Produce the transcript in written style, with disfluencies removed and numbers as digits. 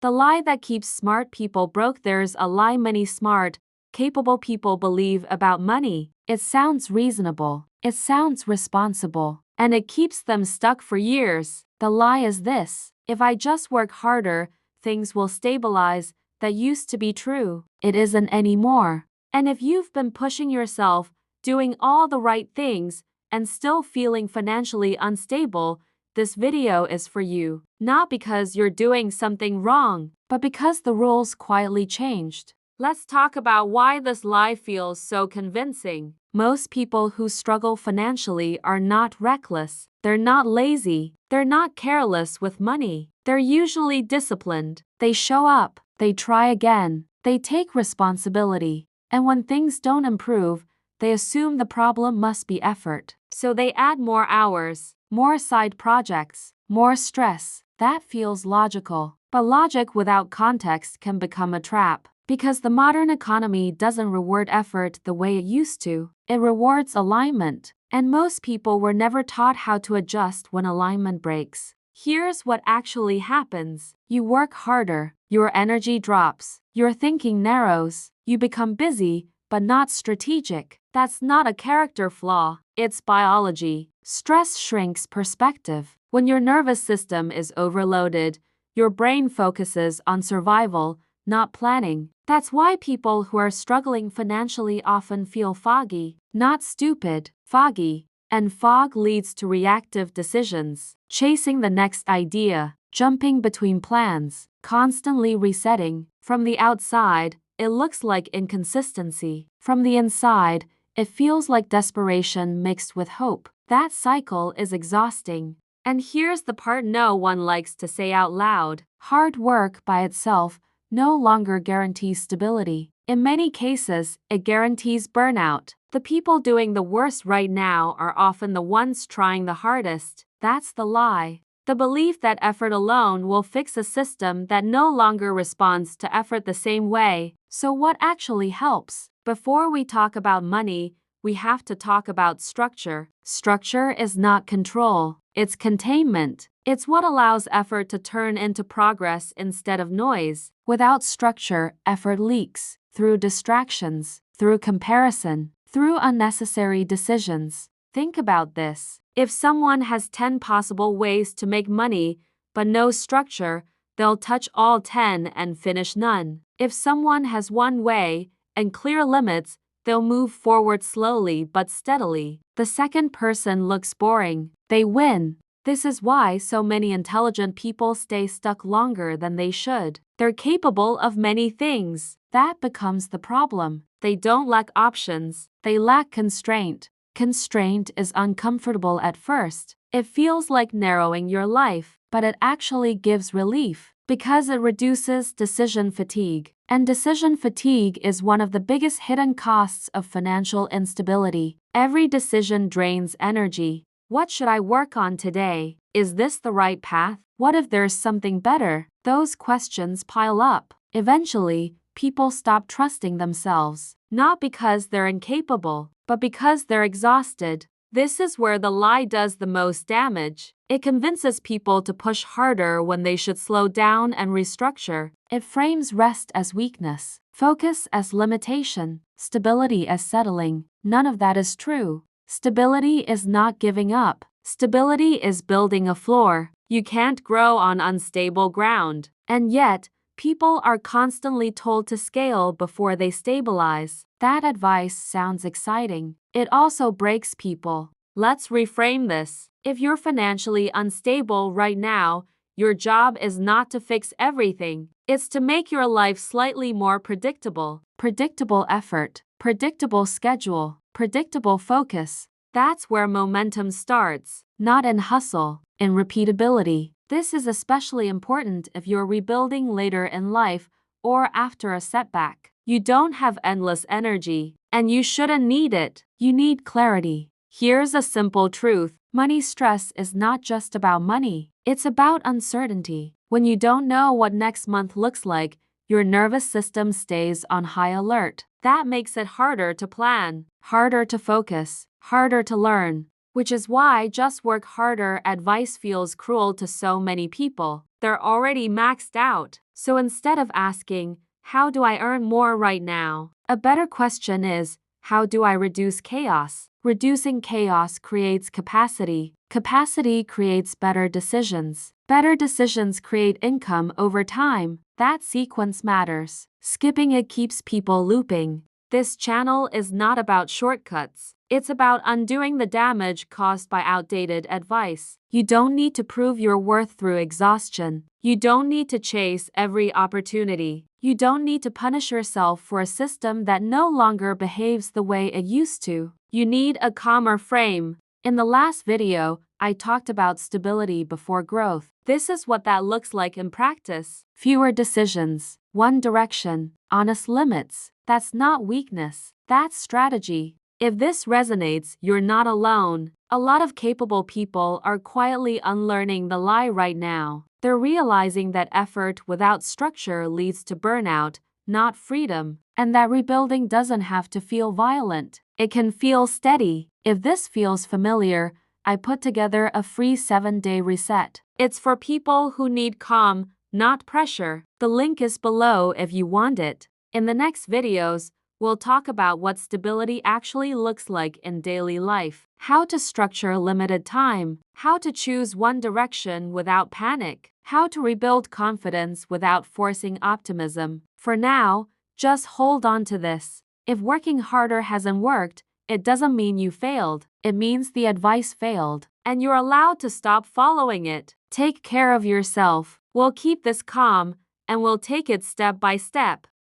The lie that keeps smart people broke. There's a lie many smart, capable people believe about money. It sounds reasonable, it sounds responsible, and it keeps them stuck for years. The lie is this: if I just work harder, things will stabilize. That used to be true. It isn't anymore. And if you've been pushing yourself, doing all the right things, and still feeling financially unstable, this video is for you. Not because you're doing something wrong, but because the rules quietly changed. Let's talk about why this lie feels so convincing. Most people who struggle financially are not reckless. They're not lazy. They're not careless with money. They're usually disciplined. They show up. They try again. They take responsibility. And when things don't improve, they assume the problem must be effort. So they add more hours, more side projects, more stress. That feels logical. But logic without context can become a trap. Because the modern economy doesn't reward effort the way it used to. It rewards alignment. And most people were never taught how to adjust when alignment breaks. Here's what actually happens. You work harder, your energy drops, your thinking narrows, you become busy, but not strategic. That's not a character flaw, it's biology. Stress shrinks perspective. When your nervous system is overloaded, your brain focuses on survival, not planning. That's why people who are struggling financially often feel foggy, not stupid, foggy. And fog leads to reactive decisions, chasing the next idea, jumping between plans, constantly resetting. From the outside, it looks like inconsistency. From the inside, it feels like desperation mixed with hope. That cycle is exhausting. And here's the part no one likes to say out loud. Hard work by itself no longer guarantees stability. In many cases, it guarantees burnout. The people doing the worst right now are often the ones trying the hardest. That's the lie. The belief that effort alone will fix a system that no longer responds to effort the same way. So what actually helps? Before we talk about money, we have to talk about structure. Structure is not control, it's containment. It's what allows effort to turn into progress instead of noise. Without structure, effort leaks through distractions, through comparison, through unnecessary decisions. Think about this. If someone has 10 possible ways to make money, but no structure, they'll touch all 10 and finish none. If someone has one way and clear limits, they'll move forward slowly but steadily. The second person looks boring. They win. This is why so many intelligent people stay stuck longer than they should. They're capable of many things. That becomes the problem. They don't lack options. They lack constraint. Constraint is uncomfortable at first. It feels like narrowing your life, but it actually gives relief because it reduces decision fatigue. And decision fatigue is one of the biggest hidden costs of financial instability. Every decision drains energy. What should I work on today? Is this the right path? What if there's something better? Those questions pile up. Eventually, people stop trusting themselves, not because they're incapable, but because they're exhausted. This is where the lie does the most damage. It convinces people to push harder when they should slow down and restructure. It frames rest as weakness, focus as limitation, stability as settling. None of that is true. Stability is not giving up. Stability is building a floor. You can't grow on unstable ground. And yet, people are constantly told to scale before they stabilize. That advice sounds exciting. It also breaks people. Let's reframe this. If you're financially unstable right now, your job is not to fix everything. It's to make your life slightly more predictable. Predictable effort, predictable schedule, predictable focus. That's where momentum starts, not in hustle, in repeatability. This is especially important if you're rebuilding later in life or after a setback. You don't have endless energy, and you shouldn't need it. You need clarity. Here's a simple truth. Money stress is not just about money. It's about uncertainty. When you don't know what next month looks like, your nervous system stays on high alert. That makes it harder to plan, harder to focus, harder to learn. Which is why just work harder advice feels cruel to so many people. They're already maxed out. So instead of asking, how do I earn more right now? A better question is, how do I reduce chaos? Reducing chaos creates capacity. Capacity creates better decisions. Better decisions create income over time. That sequence matters. Skipping it keeps people looping. This channel is not about shortcuts. It's about undoing the damage caused by outdated advice. You don't need to prove your worth through exhaustion. You don't need to chase every opportunity. You don't need to punish yourself for a system that no longer behaves the way it used to. You need a calmer frame. In the last video, I talked about stability before growth. This is what that looks like in practice. Fewer decisions, one direction, honest limits. That's not weakness. That's strategy. If this resonates, you're not alone. A lot of capable people are quietly unlearning the lie right now. They're realizing that effort without structure leads to burnout, not freedom, and that rebuilding doesn't have to feel violent. It can feel steady. If this feels familiar, I put together a free 7-day reset. It's for people who need calm, not pressure. The link is below if you want it. In the next videos, we'll talk about what stability actually looks like in daily life, how to structure limited time, how to choose one direction without panic, how to rebuild confidence without forcing optimism. For now, just hold on to this. If working harder hasn't worked, it doesn't mean you failed. It means the advice failed, and you're allowed to stop following it. Take care of yourself. We'll keep this calm, and we'll take it step by step.